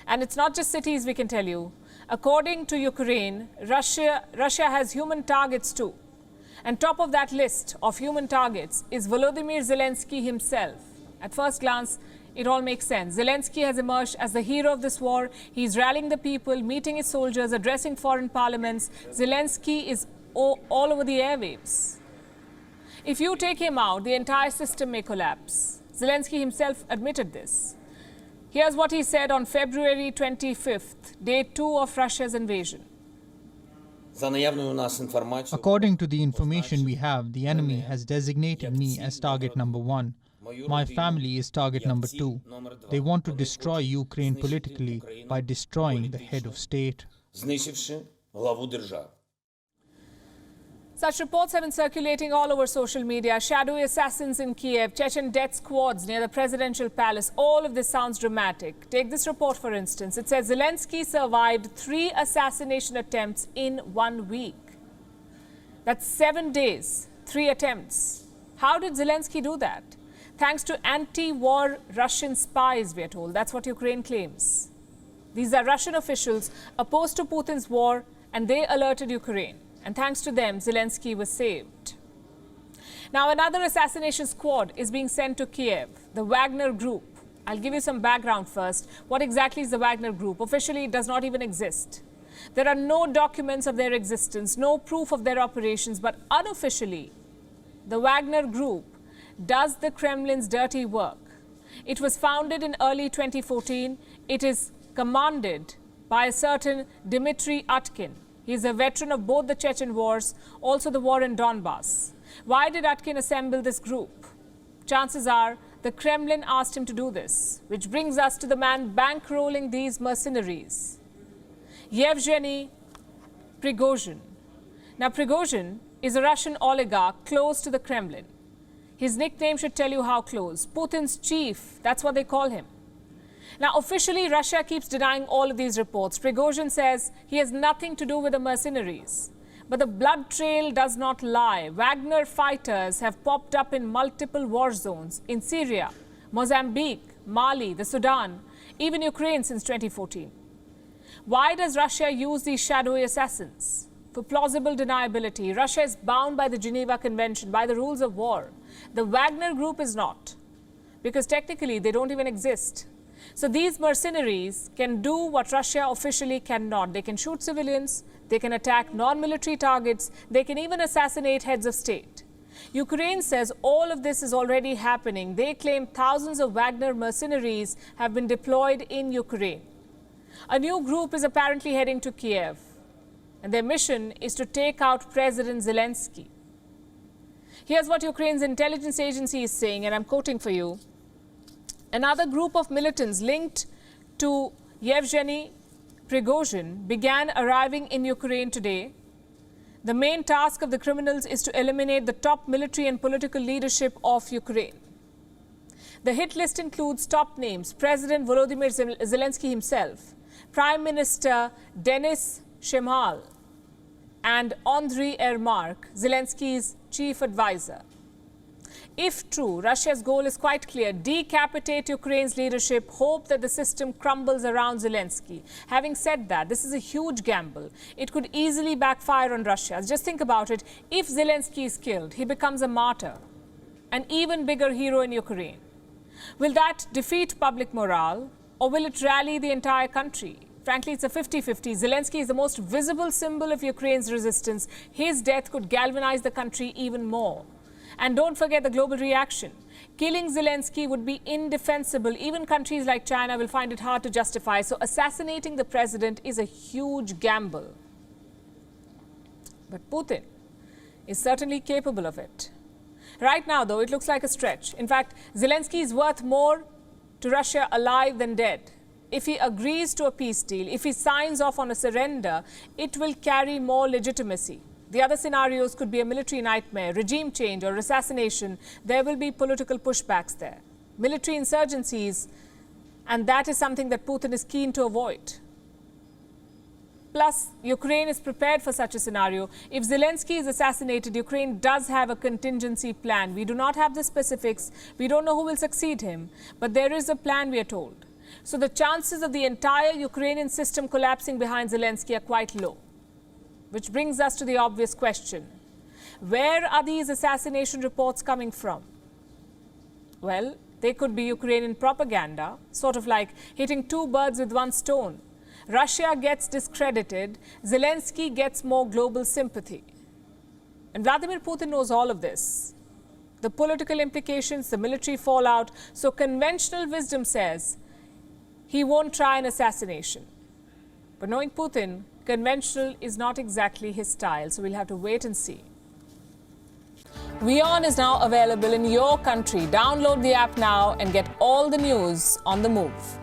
And it's not just cities, we can tell you. According to Ukraine, Russia has human targets too. And top of that list of human targets is Volodymyr Zelensky himself. At first glance, it all makes sense. Zelensky has emerged as the hero of this war. He's rallying the people, meeting his soldiers, addressing foreign parliaments. Zelensky is all over the airwaves. If you take him out, the entire system may collapse. Zelensky himself admitted this. Here's what he said on February 25th, day 2 of Russia's invasion. According to the information we have, the enemy has designated me as target number 1. My family is target number 2. They want to destroy Ukraine politically by destroying the head of state. Such reports have been circulating all over social media. Shadowy assassins in Kyiv, Chechen death squads near the presidential palace. All of this sounds dramatic. Take this report, for instance. It says Zelensky survived 3 assassination attempts in 1 week. That's 7 days, 3 attempts. How did Zelensky do that? Thanks to anti-war Russian spies, we are told. That's what Ukraine claims. These are Russian officials opposed to Putin's war, and they alerted Ukraine. And thanks to them, Zelensky was saved. Now, another assassination squad is being sent to Kyiv, the Wagner group. I'll give you some background first. What exactly is the Wagner group? Officially, it does not even exist. There are no documents of their existence, no proof of their operations, but unofficially, the Wagner group does the Kremlin's dirty work. It was founded in early 2014. It is commanded by a certain Dmitry Utkin. He is a veteran of both the Chechen wars, also the war in Donbass. Why did Utkin assemble this group? Chances are the Kremlin asked him to do this, which brings us to the man bankrolling these mercenaries, Yevgeny Prigozhin. Now, Prigozhin is a Russian oligarch close to the Kremlin. His nickname should tell you how close. Putin's chief, that's what they call him. Now, officially, Russia keeps denying all of these reports. Prigozhin says he has nothing to do with the mercenaries. But the blood trail does not lie. Wagner fighters have popped up in multiple war zones in Syria, Mozambique, Mali, the Sudan, even Ukraine since 2014. Why does Russia use these shadowy assassins? For plausible deniability. Russia is bound by the Geneva Convention, by the rules of war. The Wagner group is not, because technically they don't even exist. So these mercenaries can do what Russia officially cannot. They can shoot civilians, they can attack non-military targets, they can even assassinate heads of state. Ukraine says all of this is already happening. They claim thousands of Wagner mercenaries have been deployed in Ukraine. A new group is apparently heading to Kyiv, and their mission is to take out President Zelensky. Here's what Ukraine's intelligence agency is saying, and I'm quoting for you. Another group of militants linked to Yevgeny Prigozhin began arriving in Ukraine today. The main task of the criminals is to eliminate the top military and political leadership of Ukraine. The hit list includes top names: President Volodymyr Zelensky himself, Prime Minister Denis Shmyhal, and Andriy Yermak, Zelensky's chief advisor. If true, Russia's goal is quite clear: decapitate Ukraine's leadership, hope that the system crumbles around Zelensky. Having said that, this is a huge gamble. It could easily backfire on Russia. Just think about it. If Zelensky is killed, he becomes a martyr, an even bigger hero in Ukraine. Will that defeat public morale, or will it rally the entire country? Frankly, it's a 50-50. Zelensky is the most visible symbol of Ukraine's resistance. His death could galvanize the country even more. And don't forget the global reaction. Killing Zelensky would be indefensible. Even countries like China will find it hard to justify. So assassinating the president is a huge gamble. But Putin is certainly capable of it. Right now, though, it looks like a stretch. In fact, Zelensky is worth more to Russia alive than dead. If he agrees to a peace deal, if he signs off on a surrender, it will carry more legitimacy. The other scenarios could be a military nightmare, regime change, or assassination. There will be political pushbacks there, military insurgencies, and that is something that Putin is keen to avoid. Plus, Ukraine is prepared for such a scenario. If Zelensky is assassinated, Ukraine does have a contingency plan. We do not have the specifics. We don't know who will succeed him, but there is a plan, we are told. So the chances of the entire Ukrainian system collapsing behind Zelensky are quite low. Which brings us to the obvious question. Where are these assassination reports coming from? Well, they could be Ukrainian propaganda, sort of like hitting two birds with one stone. Russia gets discredited, Zelensky gets more global sympathy. And Vladimir Putin knows all of this. The political implications, the military fallout. So conventional wisdom says he won't try an assassination. But knowing Putin, conventional is not exactly his style, so we'll have to wait and see. WION is now available in your country. Download the app now and get all the news on the move.